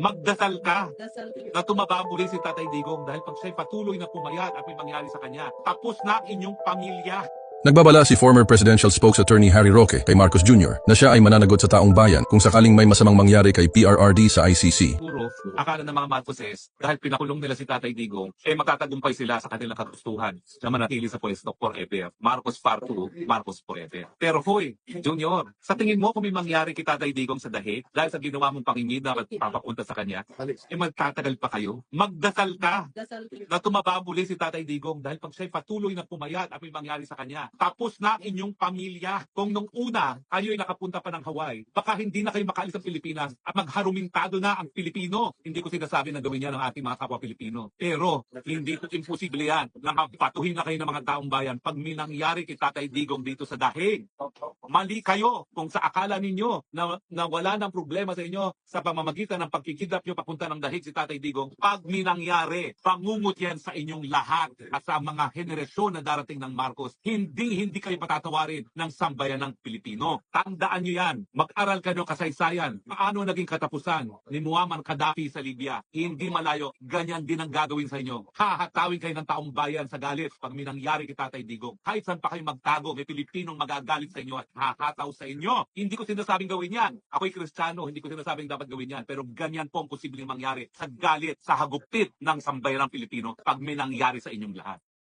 magdasal ka na tumaba muli si Tatay Digong dahil pag siya'y patuloy na pumayat at may mangyari sa kanya, tapos na ang inyong pamilya. Nagbabala si former presidential spokes attorney Harry Roque kay Marcos Jr. na siya ay mananagot sa taong bayan kung sakaling may masamang mangyari kay PRRD sa ICC. Siguro, akala ng mga Marcoses, dahil pinakulong nila si Tatay Digong, magtatagumpay sila sa kanilang kagustuhan na manatili sa pwesto forever. Marcos Part 2, Marcos forever. Pero hoy, Junior, sa tingin mo kung may mangyari kay Tatay Digong sa dahi dahil sa ginawa mong pangingida at papapunta sa kanya, magtatagal pa kayo? Magdasal ka na tumaba muli si Tatay Digong dahil pag siya'y patuloy na pumayat at may mangyari sa kanya, tapos na ang inyong pamilya. Kung nung una, kayo'y nakapunta pa ng Hawaii, baka hindi na kayo makaalis sa Pilipinas at magharumintado na ang Pilipino. Hindi ko sinasabi na gawin yan ng ating mga kapwa Pilipino. Pero, hindi ko imposible yan na mapatuhin na kayo ng mga taong bayan pag may nangyari kay Tatay Digong dito sa dahig. Mali kayo kung sa akala ninyo na wala ng problema sa inyo sa pamamagitan ng pagkikidnap nyo papunta ng dahig si Tatay Digong. Pag may nangyari, pangungot yan sa inyong lahat at sa mga henerasyon na darating ng Marcos. Hindi kayo patatawarin ng sambayan ng Pilipino. Tandaan nyo yan. Mag-aral kayo kasaysayan. Paano naging katapusan ni Muammar Gaddafi sa Libya? Hindi malayo. Ganyan din ang gagawin sa inyo. Hahatawin kayo ng taong bayan sa galit pag may nangyari kay Tatay Digong. Kahit saan pa kayo magtago, may Pilipinong magagalit sa inyo at hahataw sa inyo. Hindi ko sinasabing gawin yan. Ako'y Kristiyano, hindi ko sinasabing dapat gawin yan. Pero ganyan po ang posibleng mangyari sa galit, sa hagupit ng sambayan ng Pilipino pag may nangyari sa inyong lahat.